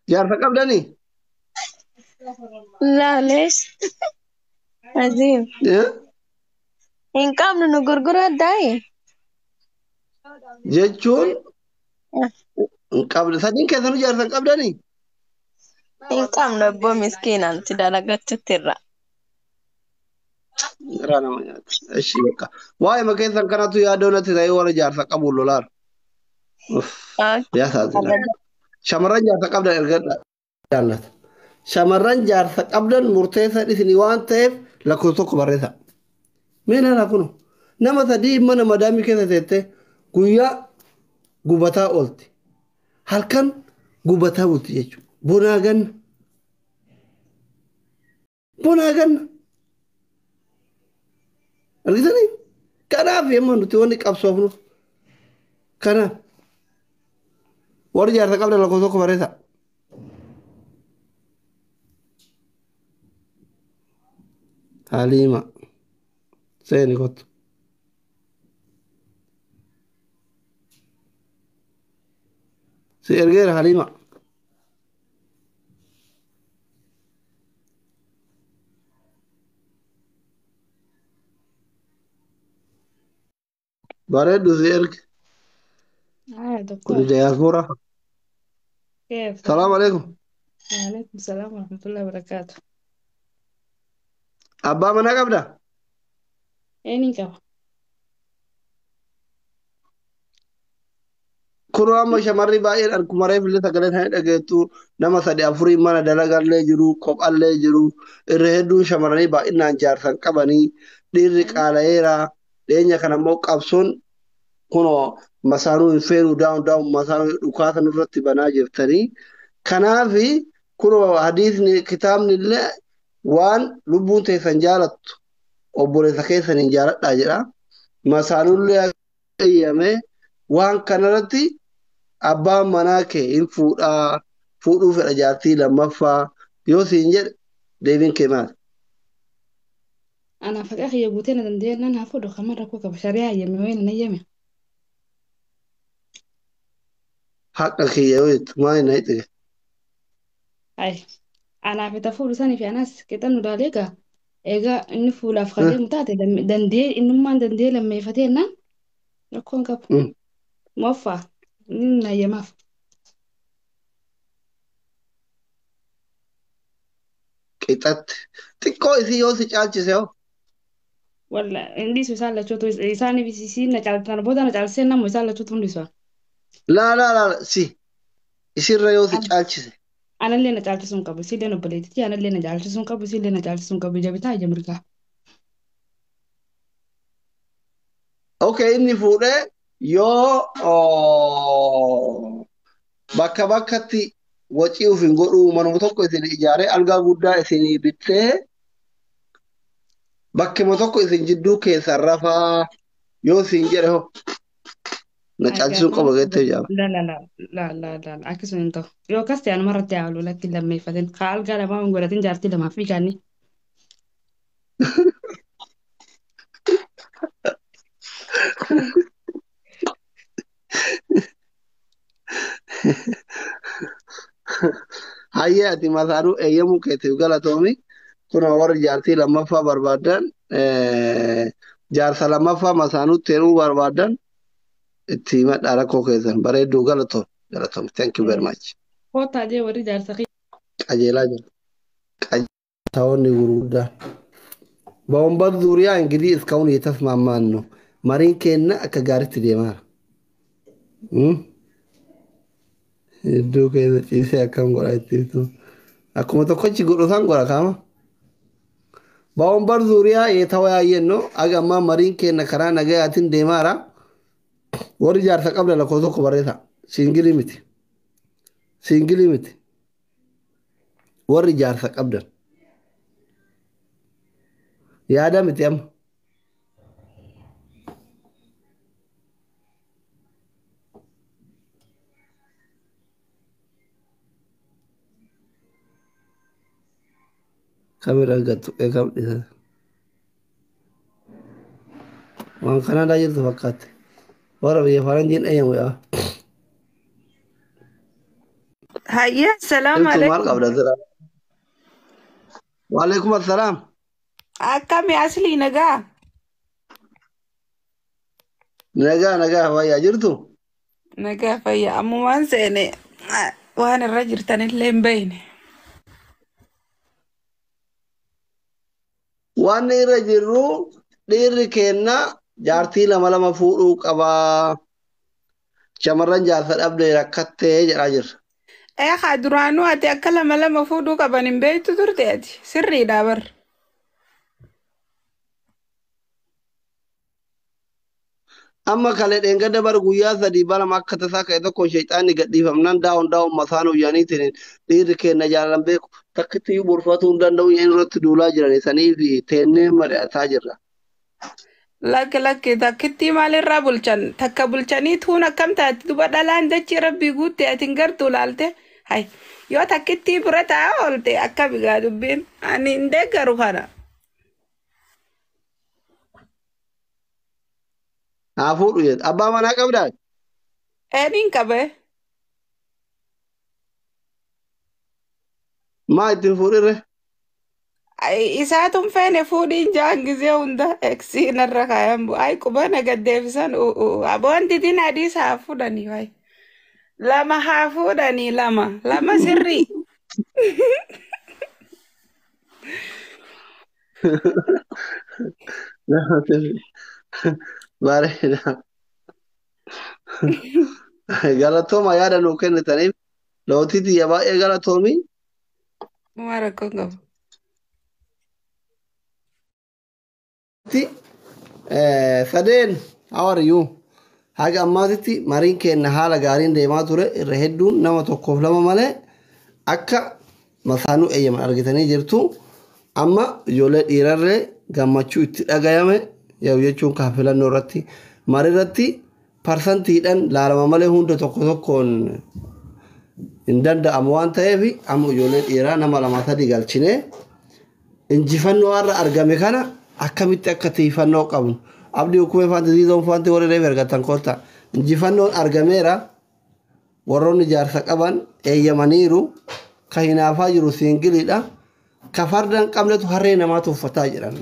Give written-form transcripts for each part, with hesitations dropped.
جارتك قبلني. لا ليش؟ عظيم. إيه؟ إن كان نقرقر داي. جيتشون قبل سنين كذا جارتك قبلني. إن كان نبو مسكين أنت دلقت تترى. رانا ما يات إيش يبقى واي ما كيسان كانت يا دولة تداي ولا جارتك قبول دولار. أوف يا ساتر. شمران جارتك قبل إرجع جالت. شمران جارتك قبل مرتين إثني وان تيف لكوتو بريتا. مين أنا كنو؟ نما تدي من مدامي كذا تته كويا غوبتا أولتي. هل كان غوبتا أولتي يجو بوناغن argitanii kanaaf yemma nuti wanni qabsoofnu kanaaf warri jaarsa qabda lakkoo tokko bareeta haliima seeni kottu si ergeera haliima bareeddu si erge kuni دكتور. diyaaspoora كيف salaamu تمام؟ alaikum وعليكم السلام ورحمة الله وبركاته. abbaa manaa qabda إني كم؟ kunoo amma shamarri baay'een akkuma reefillee sagalee isaanii dhageettu nama sadi afurii mana dalagallee jiru kophallee jiru irra hedduun shamarranii baay'inaan jaarsan qabanii dhiirri qaala'eera dhiyeenya kana immoo qabsoon kunoo masaanuu hin feenu daa'uun masaanuu dhukaasa nurratti banaa jirtanii. Kanaafi kunoo hadiisni kitaabni illee waan lubbuun teessan jaalattu obboleessa keessan hin jaaladhaa jedha. Masaanullee eeyyame waan kanarratti abbaan manaa kee hin fuudhuu fedha jaartii lammaffaa yoo siin jedhe deebiin kee maali? أنا فجأة هي قوتين دندين إن أنا هفوده كمان ركوك بشريعة يمي وين أنا يمي. Haqa kiyya yoo jettu maali na hixe? أي أنا في تفور ثاني في ناس كده إنه داليكا إيجا إنه فولا في خدي متاعتي دندي إنه ما دندي لما يفتينا ركون كاب موفى إنه يماف. Qixatti xiqqoo isii yoo si caalchise hoo? ولا إندي سوسالة شو تو إنسان في سيسي نجال أنا بودا نجال سنة مسالة شو تندي سوا. Laa si isirra yoo si caalchise. أنا اللي نجال تسون كابو سيدي نبليتي أنا اللي نجال تسون كابو سيدي نجال تسون كابو جابتها جمركا. Okay, inni fuudhee yoo bakka bakkatti wacii uf hin godhu manuma tokko isin ijaaree algaa guddaa isin bittee bakkuma tokko isin jidduu keessan rafaa yoo isin jedhe hoo na caalchisuun أجاك ما qaba نفوده jettee jaaba. لا عكس من تو يو كاستي أنا مرة تعالوا لكن لما يفتن قال قال ما من قولتين جارتي لما في كاني Hayyee ati masaanuu eeyyamuu keetiif galatoomi. Kun warri jaartii lammaffaa barbaadan jaarsa lammaffaa masaanuutti heeruu barbaadan itti himadhaa rakkoo keessan bareedduu galatoomi. Thank you very much. هو تاجي وري جارتي Qajeelaa jira. Qajeeltaawwanni gurguddaan. Boombar zuuriyaa Ingilii iskaa'uun yetasmaammaannu. Mariin keenna akka gaariitti deemaa. Iddoo keessa ciisee akkam godhaa ittiin akkuma tokkochi godhu san godha kaama. Boombar zuuriyaa yeetawaayyennoo aga ammaa mariin keenna karaa nagayaatiin deemaara. Warri jaarsa qabda lakkoo tokko barreessa. Siingilii miti. Siingilii miti. Warri jaarsa qabdan. Yaada miti amma. Kamera argattu kam dhisa. Waan kanaadaa jirtu fakkaatti. Warra biyya faranjiin eeyyamu yaa. هيا السلام إلتو مال عليكم. قبل الزرع. وعليكم السلام. كم يا أصلي نجا. نجا ويا جرتو. نجا فيا أمو ما نسيني. وأنا الرجل تاني اللي بيني. وان إيرا جرو دير كينا جارتي لما فوقو قبا شمران جارسل أبدي ركتة جراجر. إيه خادرانو أتي أكلم لما فودو كبان بيت ترتيتي سري دابر. Amma kale ɗen ga dabar guyya sadi bala makka ta saka ita ko shaytani ga difam nan dawon masano yani tinin ɗiri ke na jalan be takkiti yubur fatu dan daw yen rot dula jirani sani fi tenne mare atajirra. Lakki takkitti maalirraa bulchan takka bulchanii tuun akkam taate duba dhalaan dachii rabbii guutte atiin gartuu laalte hay yoo takkitti bira taa'aa oolte akka bigaa dubbiin ani hin deeggaru kana. Haa fuudhu jedha abbaa manaa qabdaa Eeniin qabe maa ittiin fuudhirre isaatun feene fuudhiin jaan gisee hunda eksiinarra kaayan bu ay qubana gaddeebisan aboon titiin adiis haa fuudhanii waay lama haa fuudhanii lama sirrii. bareeda galatooma yaada nuu kennitaniif lootii tiyya baay'ee galatoomi. Mara kongo. Sadeen how are you? Haga ammaatitti mariin keenna haala gaariin deemaa ture irra hedduun nama tokkoof lama malee akka masaanuu eeyyaman argitanii jirtu amma ijoollee dhiirarree gammachuu itti dhagayame yoo jechuun kan filannoo irratti marii irratti parsantiidhaan laalama malee hunda tokkoon hin danda'amu waan ta'eef amma ijoollee dhiiraa nama lama sadii galchinee injifannoo har'a argame kana akkamitti akka tiifannoo qabnu abdii hukumee faantasii zoon faanti warri reef ergatan koota injifannoon argameera warroonni jaarsa qaban eeyyamaniiru ka hinaafaa jiru siingiliidha ka fardan qabnetu harree namaa tuffataa jedhan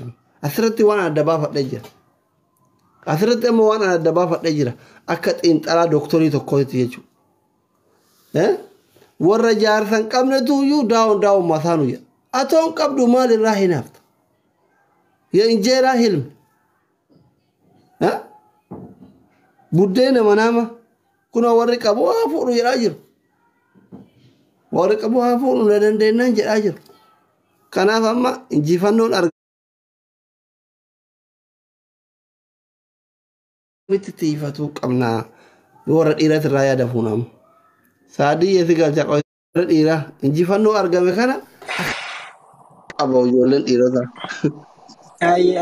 asirratti waan adda baafadhee jira asirratti amma waan adda baafadhee jira akka xiinxalaa dooktorii tokkooti jechuudha warra jaarsan qabnetu iyyuu daawun masaanu jedha atoon qabdu maalirraa hinaafta ya injeeraa hilmi buddeena manaama kuna warri qabu haa fuudhu jedhaa jiru warri qabu haa fuudhu na dandeenyaan jedhaa jiru kanaaf amma injifannoon argamitti tiifatuu qabnaa warra dhiiratti irraa yaada fuunamu saadii yeesi galcha warra dhiiraa injifannoo argame kana qaba ijoolleen dhiirotaa.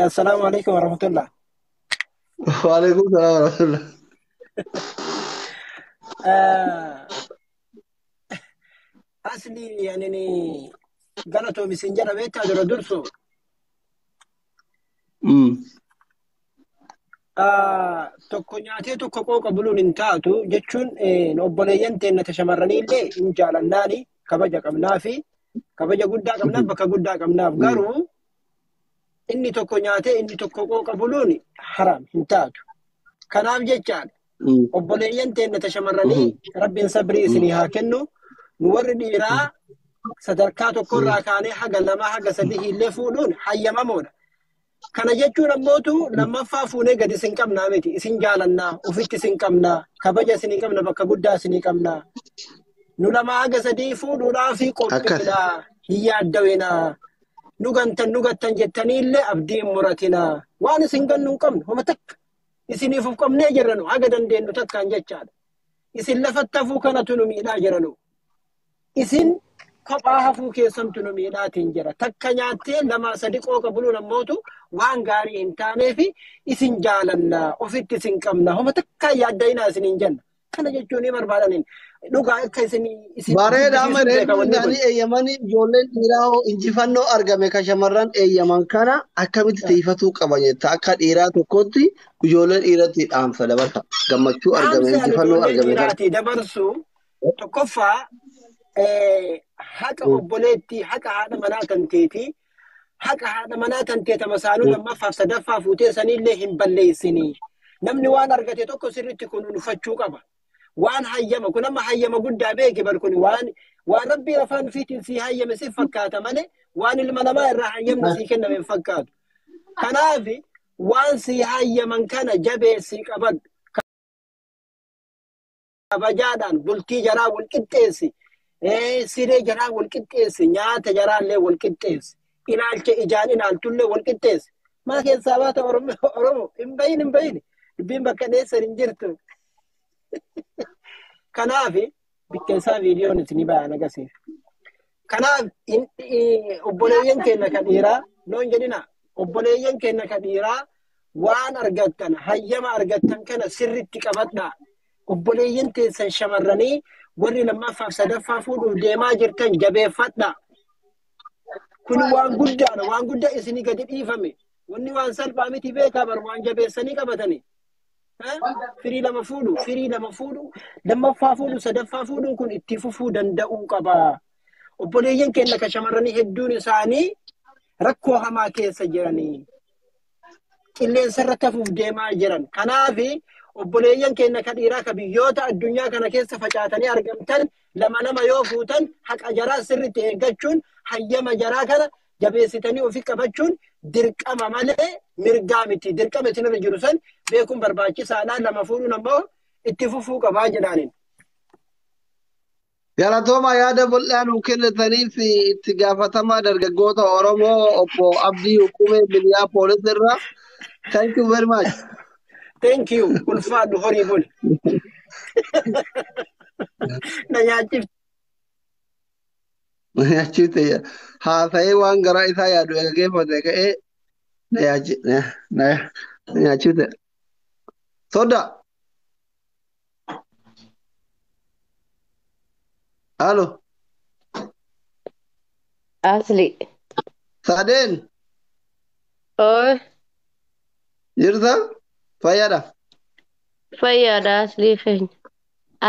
السلام عليكم ورحمة الله. وعليكم السلام ورحمة الله. أصلي يعني قالتوا مسنجرة بيتها درو درسو. tokko nyaatee tokko qooqa buluun hin taatu jechuun obboleeyyan teenna tashamarranii illee hin jaalannaani kabaja qabnaa fi kabaja guddaa qabnaaf bakka guddaa qabnaaf garuu inni tokko nyaatee inni tokko qooqa buluun haram hin taatu. Kanaaf jechaadha obboleeyyan teenna tashamarranii rabbiin sabrii isinii haa kennu nu warri dhiiraa sadarkaa tokkorraa kaanee haga lamaa haga sadii illee fuudhuun hayyamamoodha. Kana jechuun ammootu lammaffaa fuunee gadi isin qabnaa miti isin jaalannaa ofitti isin qabnaa kabaja isinii qabna bakka guddaa isinii qabnaa nu lamaa haga sadii fuudhuudhaa fi qophiidhaa hin yaaddawinaa nu gattan jettaniillee abdiin muratinaa waan isin gannu hin qabnu homa takka isiniif of qabnee jiranu haga dandeenyu takkaan jechaadha isin lafatti hafuu kanatu nu miidhaa jiranu isin kophaa hafuu keessamtu nu miidhaatiin jira takka nyaattee lama sadi qooqa buluun ammootu waan gaarii hin taaneef isin jaalannaa ofitti isin qabna homa takka yaaddayinaa isin hin jenna kana jechuun barbaadaniin dhugaa akka isin bareeda amma reefu eeyyamanii ijoolleen dhiiraa injifannoo argame ka shamarran eeyyaman kana akkamitti tiifatuu qaban jetta akka dhiiraa tokkotti ijoolleen dhiiratti dhaamsa dabarta gammachuu argame injifannoo argame kana dabarsu tokkoffaa haqa obboleettii haqa haadha manaa kan teetii haqa haadha manaa kan teeta masaanuu lammaffaaf sadaffaa fuutee sanillee hin balleessinii. Namni waan argate tokko sirriitti kunuunfachuu qaba. Waan hayyama kun amma hayyama guddaa beeke bar kun waan rabbii afaan ofiitiin si hayyame si fakkaata malee waan ilma namaa irraa hayyamni si kenname hin fakkaatu. Kanaaf waan si hayyaman kana jabeessii qabadhu. Kabajaadhaan bultii jaraa wal qixxeessi. Siree jaraa wal qixxeessi. Nyaata jaraallee wal qixxeessi. Ilaalcha ijaan ilaaltullee wal qixxeessi. Maa keessaa baata Oromoo hin bahin. Dubbiin bakka dheessan hin jirtu. Kanaaf bikkeessaa viidiyoon isin bayan agarsiisa. Kanaaf obboleeyyan keenya kan dhiiraa noon jedhina obboleeyyan keenya kan dhiiraa waan argattan hayyama argattan kana sirriitti qabadhaa. Obboleeyyan teessan shamarranii warri lammaffaaf sadaffaa fuudhuuf deemaa jirtan jabeeffadhaa. Kun waan guddaadha. Waan guddaa isinii gadi dhiifame. Wanni waan salphaa miti beekaa bar waan jabeessanii qabatanii. Firii lama fuudhu, lammaffaa fuudhu, sadaffaa fuudhuun kun itti fufuu danda'uu qaba. Obboleeyyan keenya kan shamarranii hedduun isaanii rakkoo hamaa keessa jiranii. Qilleensa irra tafuuf deemaa jiran. Kanaaf obboleeyyan keenya kan dhiiraa kan biyyoota addunyaa kana keessa facaatanii argamtan lama yoo fuutan haqa jaraa sirriitti eeggachuun hayyama jaraa kana jabeessitanii ofii qabachuun dirqama malee mirgaa miti. Dirqama isin irra jiru san beekuun barbaachisaadha. Lama fuudhuun ammoo itti fufuu qabaa jedhaaniin. Galatooma yaada bal'aa nuu kennitaniif itti gaafatamaa dargaggoota Oromoo obbo Abdii Hukumee Minneapolis irraa. Thank you very much. Thank you. Ulfaadhu horii buli. Na nyaachifte. Nyaachifte haasa'ee waan garaa isaa yaadu eeggeeffate ka'ee na nyaachifte. Soda. Halo. Asli. Sadeen. Oh, Jirta? Fayyaadha. fayyaadha asli keenya.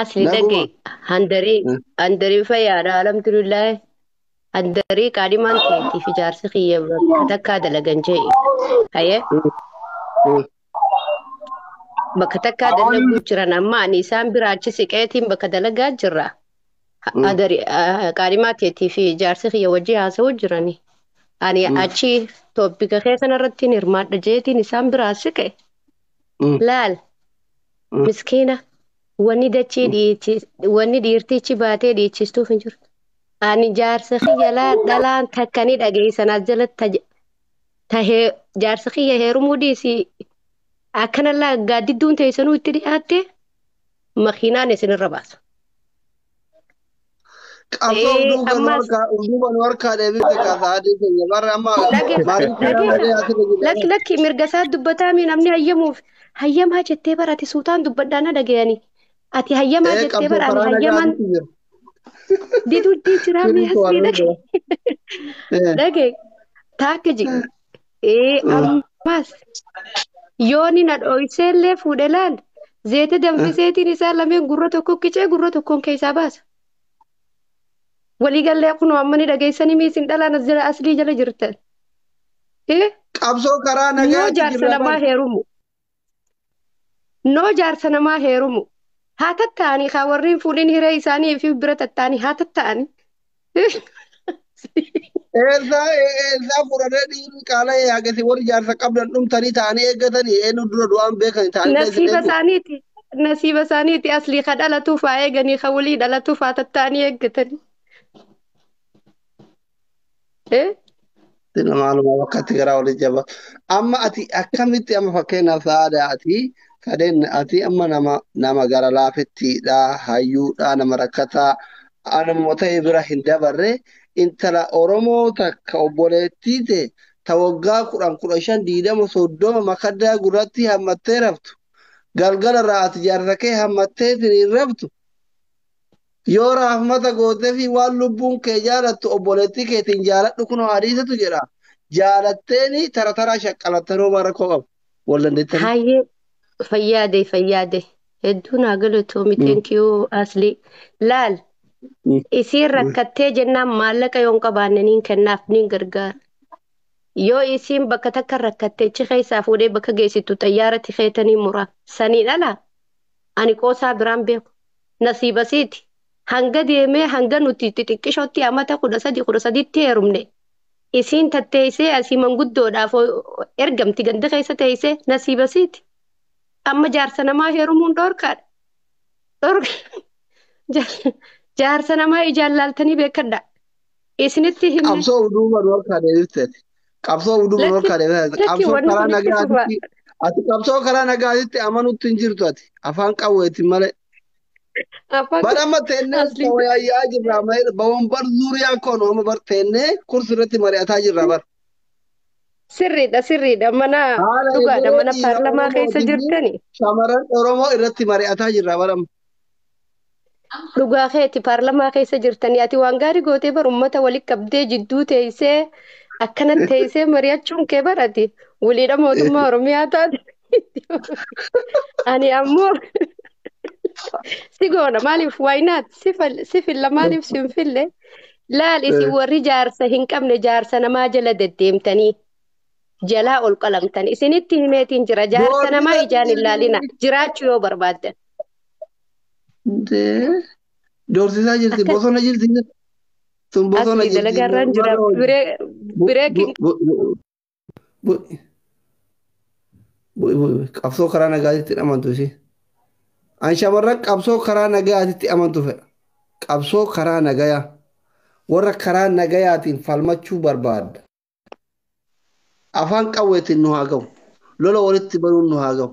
Asli Naguma. dhagee handarii fayyaadha alhamdulillah. Handarii qaadimaan keetiif ijaarsi kiyya takkaa dalagan jee. Haye bakka takkaa dalaguu jiran amma ani isaan biraachi siqeetiin bakka dalagaa jirra. Handarii qaadimaa keetiif ijaarsi kiyya wajji haasa'uu jirani. Ani achi toopika keessan irratti hirmaadha jeetiin isaan biraa siqe. Laal miskiina wanni dhiirtichi baatee dhiichistuuf hin jirtu. Ani jaarsa kiyya dhalaan takkanii dhageessan as jalatti tahee jaarsa kiyya heerumuu dhiisii akkanallaa gaaddidduun teessanuu itti dhiyaatte makiinaan isinirra baasa. Qabsoo hunduman warkaa deebifte kaasaa adii keenya barra amma lakki mirga isaa dubbataami namni hayyamaa jettee bara ati suutaan dubbadhaana dhagayanii ati hayyamaa jettee bara ani hayyamaan diduddi jira mi'aasni dhage taakiji ammas yooni na dho'iseellee fuudhe laal zeete danfiseetiin isaa lameen gurra tokko qicee gurra tokkoon keessaa baasa. Waliigallee kun ammani dhageessanii miisin dhalaan aslii jala jirtan. Qabsoo karaa Noo nagaatti jaarsa namaa heerumu. Noo jaarsa namaa heerumu. Haa tatta'anii haa warreen fuudhin hiree isaanii fi bira tatta'anii haa tatta'anii. Eelsaa fudhatee dhiirri qaala yaagate warri jaarsa qabdan dhumtanii ta'anii eeggatanii eenyu dura du'aan beekani ta'anii Nasiiba isaaniiti aslii ka dhalatuuf haa eeganii ka walii dhalatuuf haa tatta'anii eeggatanii. Maaluma wakkatti garaa waliin jaba. Amma ati akkamitti amma fakkeenyaaf saada sadeen ati amma nama gara laafettiidha, hayyuudha, nama rakkataa, namoota bira hin dabarre intala Oromoo takka obboleettii ta'e ta waggaa 10, 15, 20, 30 makaddaa gurratti hammattee raftu. Galgala irraa ati jaarsa kee hammattee hin raftu. Yoo rahmata gootee fi waan lubbuun kee jaalattu obboleettii keetiin jaaladhu kun hadiisatu jedha. Jaalatteeni tara shaqqalattanii homaa rakkoo qabu. Wal dandeettanii. Hayyee fayyaade hedduu naa galatoomi thank you asli laal Isiin rakkattee jennaan maallaqa yoon qabaannaniin kennaaf ni gargaara. Yoo isiin bakka takka rakkattee achi keessaa fuudhee bakka geessitu xayyaaratti feetanii mura. Saniin ala ani qoosaa biraan beeku. Nasiibasiiti. Hanga deemee hanga nuti xixiqqishootti amata 13 heerumne. Isiin tatteessee asii manguddoodhaaf ergamti ganda keessa teessee nasiibasiiti. Amma jaarsa namaa heerumuun dhorkaadha. Jaarsa namaa ijaan laaltanii beekadha. Isinitti himne. Qabsoo uduuma dhorkaa deebiftee. Qabsoo uduuma dhorkaa deebiftee. Qabsoo karaa nagaatitti. Ati qabsoo karaa nagaatitti amanutti hin jirtu ati. Afaan qawweetiin malee. Badama teennee wayyaa jirra. Bawwan bar zuuriyaa koon amma bar teennee kursirratti mari'ataa jirra bar. Sirriidha mana dhugaadha mana paarlamaa keessa jirtani. Shamarran Oromoo irratti mari'ataa jirra barama. Dhugaa keeti paarlamaa keessa jirtanii ati waan gaarii gootee bar uummata walitti qabdee jidduu teessee akkanatti teessee mari'achuun kee barati waliidha mootummaa Oromiyaa taate. Ani ammoo si goona maaliif waayinaat si filla maaliif si hin fille laal isin warri jaarsa hin qabne jaarsa namaa jala deddeemtanii. Jalaa ol qalamtan isinitti himeetiin jira jaarsa namaa ijaan hin laalina jiraachuu yoo barbaaddan. Doorsisaa jirti bosona jirti. Tun bosona jirti. Dalagarraan jira bireekin. Qabsoo karaa nagaatitti amantu ishee. An shamarran qabsoo karaa nagaatitti amantu fedha. Qabsoo karaa nagayaa. Warra karaa nagayaatiin falmachuu barbaadda. Afaan qawweetiin nu haa ga'u. Lola walitti banuun nu haa ga'u.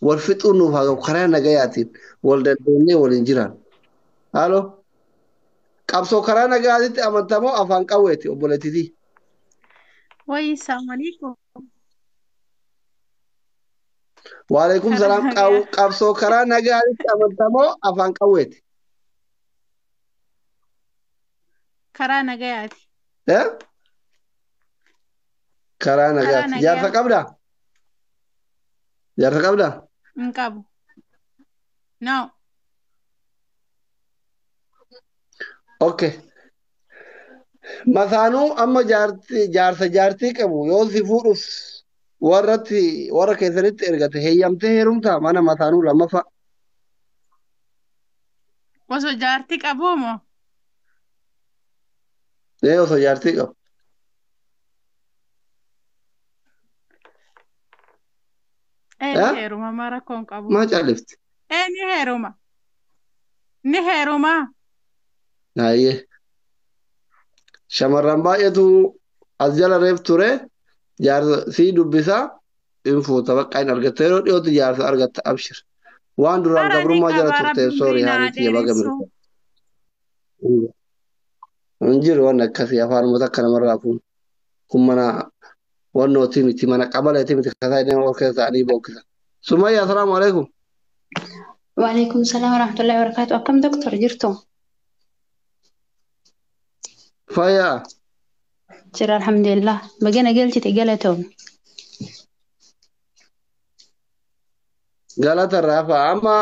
Wal fixuun nu haa ga'u. Karaa nagayaatiin wal dandeenyee waliin jiran. Haaloo. Qabsoo karaa nagaatitti amantamoo afaan qawweeti obboleettiitii. Wayii salaamaaleykum. Waalaikum salaam qabsoo karaa nagaatitti amantamoo afaan qawweeti. Karaa nagayaati. Karaa nagaati. Jaarsa qabdaa? Jaarsa qabdaa? Hin qabu. No. Okay. Masaanuu amma jaarsa jaartii qabu yoo si fuudhuuf warra keessanitti ergate heeyyamtee heerumtaa mana masaanuu lammaffaa. Osoo jaartii qabuu moo? Osoo jaartii qabu. Ni heeruma mara koon qabu. Maa caalifti? Ni heeruma. Ni heeruma. Naayyee. Shamarran baay'eetu as jala reef ture jaarsa sii dubbisaa hin fuuta bakka hin argatte yeroo dhiyootti jaarsa argatta abshir. Waan duraan gabrummaa jala turte soorii haalitti yabaa gamirta. Hin jiru waan akkasii afaanuma akka namarraa kun mana wannooti miti mana qabaleeti miti kasaa inni ol keessa ta'anii bookkisa. Sumayyaa asalaamu alaikum. Waalaikum salaam warahmatullahi wabarakatuh. Akkam doktor jirtu? Fayyaa. Jira alhamdulillah. Bagana galchite galatoom. Galata raafa amma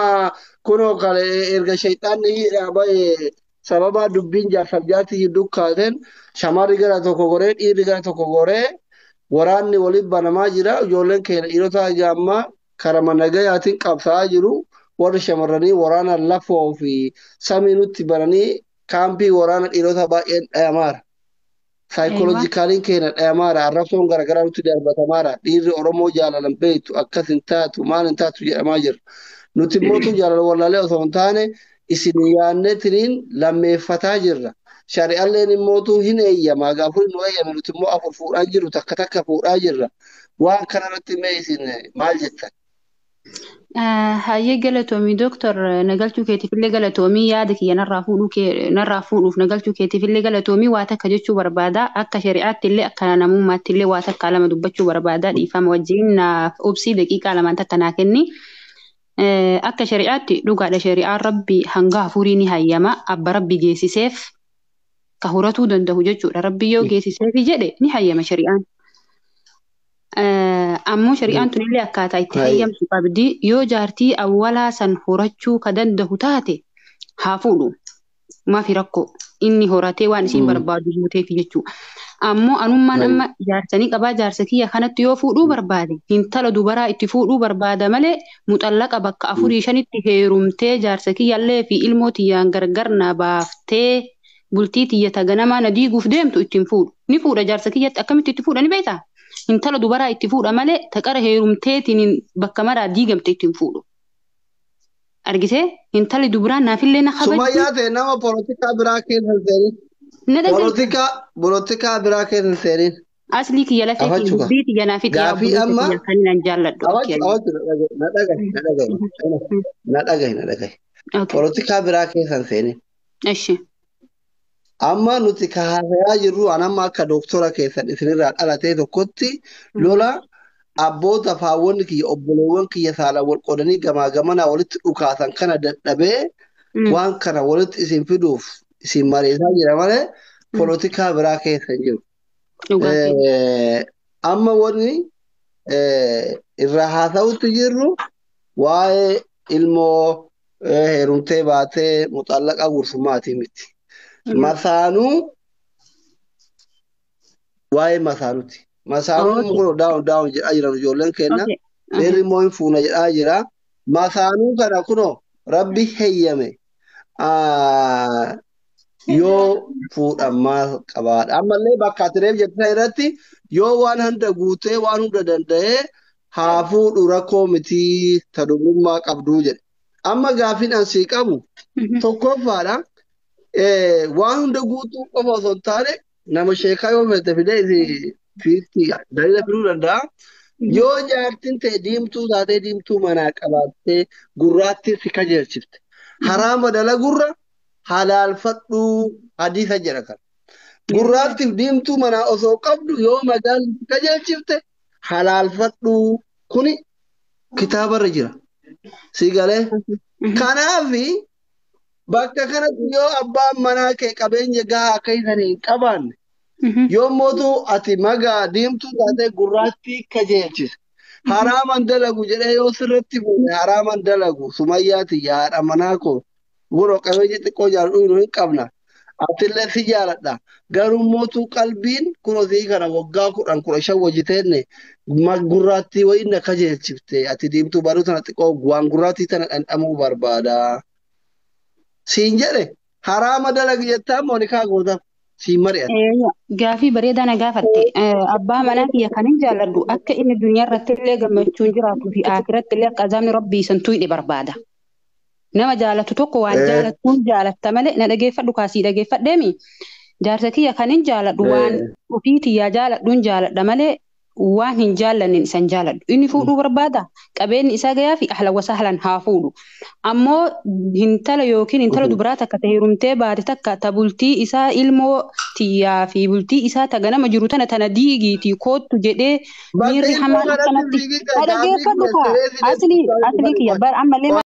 kunoo kale erga shayxaanni baay'ee sababa dubbiin jaarsaaf jaartii dukkaateen shamarri gara tokko goree dhiirri gara tokko goree waraanni waliin banamaa jira ijoolleen keenya dhiirota gaammaa karama nagayaatiin qabsaa'aa jiru warri shamarranii waraana lafoo fi samii nutti bananii kaampii waraana dhiirota baay'een dhayamaara. Saayikoloojikaaliin keenya dhayamaara arrabsoon garaagaraa nutti darbatamaara dhiirri Oromoo jaalalan beektu akkas hin taatu maal hin taatu jedhamaa jira. Nuti mootuu jaalala wallaalee osoo hin taane isin yaanneetiniin lammeeffataa jirra. Shari'alleen immootu hin eeyyamaa gaafuu nu eeyyame nuti immoo afur fuudhaa jiru takka takka fuudhaa jirra. Waan kanarratti mee isin maal jettan? Hayyee galatoomii doktor nagalchuu keetiifillee galatoomii yaada kiyya narraa fuudhuuf nagalchuu keetiifillee galatoomii waa takka jechuu barbaada akka shari'aatti illee akka namummaatti illee waa takka lama dubbachuu barbaada dhiifama wajjin obsii daqiiqaa lamaan takka naa kenni. Akka shari'aatti dhugaadha shari'aan rabbi hanga afurii ni hayyama abba rabbi geessiseef ka huratuu danda'u jechuudha rabbi yoo geessiseef jedhe ni hayyama shari'aan. Ammoo shari'aan tunillee akkaataa itti hayyamtu qabdi yoo jaartii awwalaa san horachuu ka danda'u taate haa fuudhu ما في ركو إني هوراتي وان سين بربادو جوتي في جتشو أمو أنمان أما جارسني قبا جارسكية كانت يوفو بربادي هنتلا دوبرا اتفو بربادة ملي مطلقة بك أفوري شان اتهيرمتي جارسكية اللي في الموتي يانغرغرنا بافتي بلتيتي يتغنما نديقو فديمتو اتنفود نفود جارسكية أكمت اتفود أني بيتا هنتلا دوبرا اتفود ملي تكار هيرمتي تنين بك مرا ديقمت اتنفودو أرجسه هنتلا دوبرا نافل لنا خبج سميات إنما بوليتيكا براكين هالسيرين بوليتيكا براكين هالسيرين أصلي كي يلا فيك بيت جنافيت يا أبو غافي أما خلينا نجلد ندقي بوليتيكا براكين هالسيرين أشي أما نتيكا هذا يجرو أنا ما كدكتورة كيسان إثنين على تيتو كوتي لولا أبوتا فاون كي أبلوان كي يسالا والقرني جمانا ولت أكاسان كان دبي وان كان ولت اسم فيدوف اسم مريضا جرامله بوليتيكا براكين سنجو أما وني الرهاثة وتجرو واي ilmoo heerumtee baatee mutaallaqa gursummaati miti. Masaanuu waa'ee masaanuuti. Masaanuun kun daawun jedhaa jiran ijoolleen keenya. Seerri immoo hin fuuna jedhaa jira. Masaanuu kana kunoo rabbi heeyyame yoo fuudhamaa qabaadha. Ammallee bakka atireef jettan irratti yoo waan hunda guutee waan hunda danda'ee haa fuudhu rakkoo miti tadhummaa qabduu jedhe. Amma gaafiin ansii qabu tokkoffaadha. Waan hunda guutuu qofa osoo hin taane nama sheekaa yoo fedhe fidee fiitti dalila fiduu danda'a. Yoo jaartiin ta'e diimtuu taatee diimtuu manaa qabaattee gurraatti si kajeelchifte. Haraama dalagurra halaalfadhuu hadiisa jedha kan. Gurraattiif diimtuu manaa osoo qabdu yoo magaalli si kajeelchifte halaalfadhuu kuni kitaabarra jira. Sigalee kanaafi bakka kanatti yoo abbaan manaa kee qabeenya gahaa akka isaan hin qabaanne yommuu ati magaa diimtuu taatee gurraattii kajeelchise haraaman dalagu jedhee yoo sirratti fuudhe haraaman dalagu sumayyaati yaadha manaa koo guroo qabeenya xiqqoo jaalladhu hin qabna atillee si jaaladha garuu mootuu qalbiin kunosii kana waggaa 10-15 wajjiteenne gurraattii wayinna kajeelchifte ati diimtuu baruu tana xiqqoo waan gurraattii tana dhandhamuu barbaada. Siin jedhe haraama dalagi jettaa moonikaa gootaaf siin mari'ate. Gaafii bareedaa na gaafatte abbaa manaa kiyya kan hin jaalladhu akka inni duniyaa irratti illee gammachuun jiraatuu fi aakiratti illee akka azaabni rabbii san tuyde barbaada. Nama jaalatu tokko waan jaalatuun jaalatta malee na dhageeffadhu kaasii dhageeffadheemi. Jaarsa kiyya kan hin jaalladhu waan ofii tiyyaa jaalladhuun jaalladha malee waan hin jaallannin isan jaaladhu. Inni fuudhuu barbaada. Qabeenyi isaa gayaa fi ahla wasahlan haa fuudhu. Ammoo hintala yookiin hintala dubaraa takka ta'e heerumtee baate takka ta bultii isaa ilmoo tiyyaa fi bultii isaa ta ganama jiru tana diigiitii koottu jedhee miirri hamaan akkanatti dhageeffadhu kaa asli kiyya bar ammallee